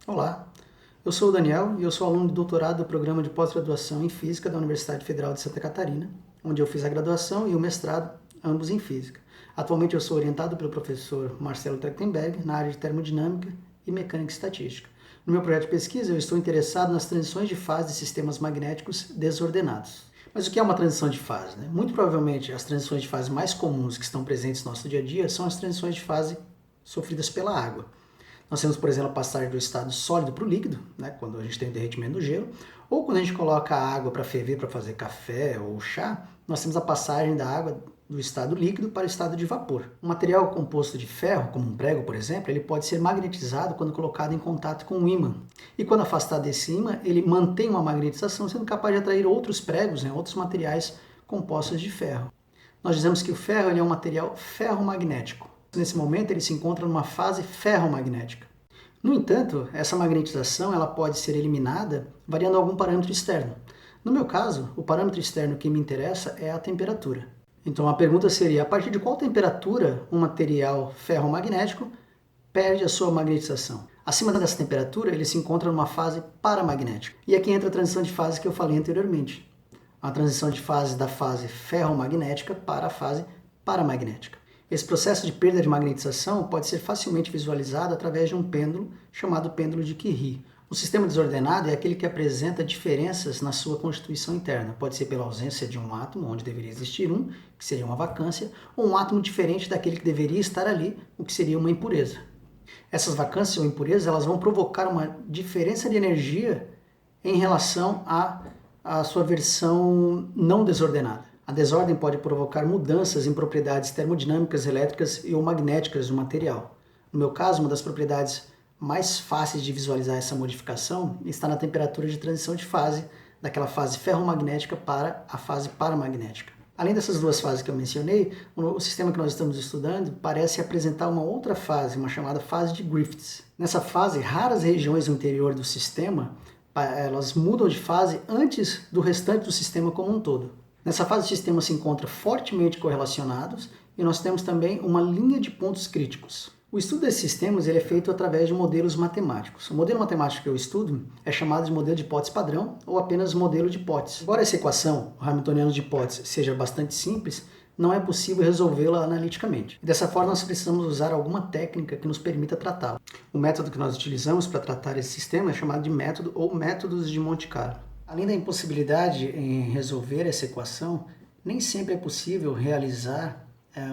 Olá, eu sou o Daniel e eu sou aluno de doutorado do programa de pós-graduação em Física da Universidade Federal de Santa Catarina, onde eu fiz a graduação e o mestrado, ambos em Física. Atualmente eu sou orientado pelo professor Marcelo Trachtenberg na área de Termodinâmica e Mecânica Estatística. No meu projeto de pesquisa eu estou interessado nas transições de fase de sistemas magnéticos desordenados. Mas o que é uma transição de fase? Muito provavelmente as transições de fase mais comuns que estão presentes no nosso dia a dia são as transições de fase sofridas pela água. Nós temos, por exemplo, a passagem do estado sólido para o líquido, quando a gente tem o derretimento do gelo, ou quando a gente coloca a água para ferver para fazer café ou chá, nós temos a passagem da água do estado líquido para o estado de vapor. Um material composto de ferro, como um prego, por exemplo, ele pode ser magnetizado quando colocado em contato com um ímã. E quando afastado desse ímã, ele mantém uma magnetização, sendo capaz de atrair outros pregos, outros materiais compostos de ferro. Nós dizemos que o ferro é um material ferromagnético. Nesse momento, ele se encontra numa fase ferromagnética. No entanto, essa magnetização ela pode ser eliminada variando algum parâmetro externo. No meu caso, o parâmetro externo que me interessa é a temperatura. Então a pergunta seria, a partir de qual temperatura um material ferromagnético perde a sua magnetização? Acima dessa temperatura, ele se encontra numa fase paramagnética. E aqui entra a transição de fase que eu falei anteriormente. A transição de fase da fase ferromagnética para a fase paramagnética. Esse processo de perda de magnetização pode ser facilmente visualizado através de um pêndulo chamado pêndulo de Curie. O sistema desordenado é aquele que apresenta diferenças na sua constituição interna. Pode ser pela ausência de um átomo, onde deveria existir um, que seria uma vacância, ou um átomo diferente daquele que deveria estar ali, o que seria uma impureza. Essas vacâncias ou impurezas elas vão provocar uma diferença de energia em relação à sua versão não desordenada. A desordem pode provocar mudanças em propriedades termodinâmicas, elétricas e ou magnéticas do material. No meu caso, uma das propriedades mais fáceis de visualizar essa modificação está na temperatura de transição de fase, daquela fase ferromagnética para a fase paramagnética. Além dessas duas fases que eu mencionei, o sistema que nós estamos estudando parece apresentar uma outra fase, uma chamada fase de Griffiths. Nessa fase, raras regiões do interior do sistema elas mudam de fase antes do restante do sistema como um todo. Nessa fase, os sistemas se encontram fortemente correlacionados e nós temos também uma linha de pontos críticos. O estudo desses sistemas ele é feito através de modelos matemáticos. O modelo matemático que eu estudo é chamado de modelo de hipótese padrão ou apenas modelo de hipótese. Embora essa equação, o hamiltoniano de hipótese, seja bastante simples, não é possível resolvê-la analiticamente. Dessa forma, nós precisamos usar alguma técnica que nos permita tratá-la. O método que nós utilizamos para tratar esse sistema é chamado de método ou métodos de Monte Carlo. Além da impossibilidade em resolver essa equação, nem sempre é possível realizar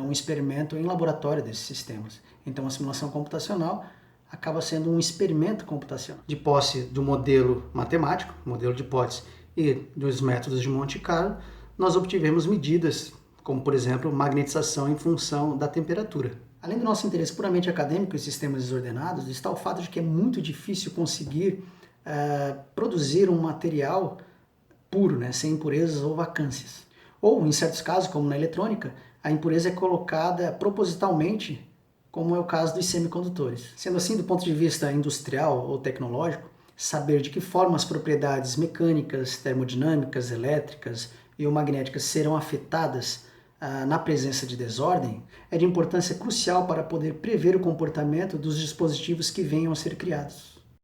um experimento em laboratório desses sistemas. Então a simulação computacional acaba sendo um experimento computacional. De posse do modelo matemático, modelo de hipótese, e dos métodos de Monte Carlo, nós obtivemos medidas, como por exemplo, magnetização em função da temperatura. Além do nosso interesse puramente acadêmico em sistemas desordenados, está o fato de que é muito difícil conseguir produzir um material puro, sem impurezas ou vacâncias. Ou, em certos casos, como na eletrônica, a impureza é colocada propositalmente, como é o caso dos semicondutores. Sendo assim, do ponto de vista industrial ou tecnológico, saber de que forma as propriedades mecânicas, termodinâmicas, elétricas e ou magnéticas serão afetadas na presença de desordem é de importância crucial para poder prever o comportamento dos dispositivos que venham a ser criados.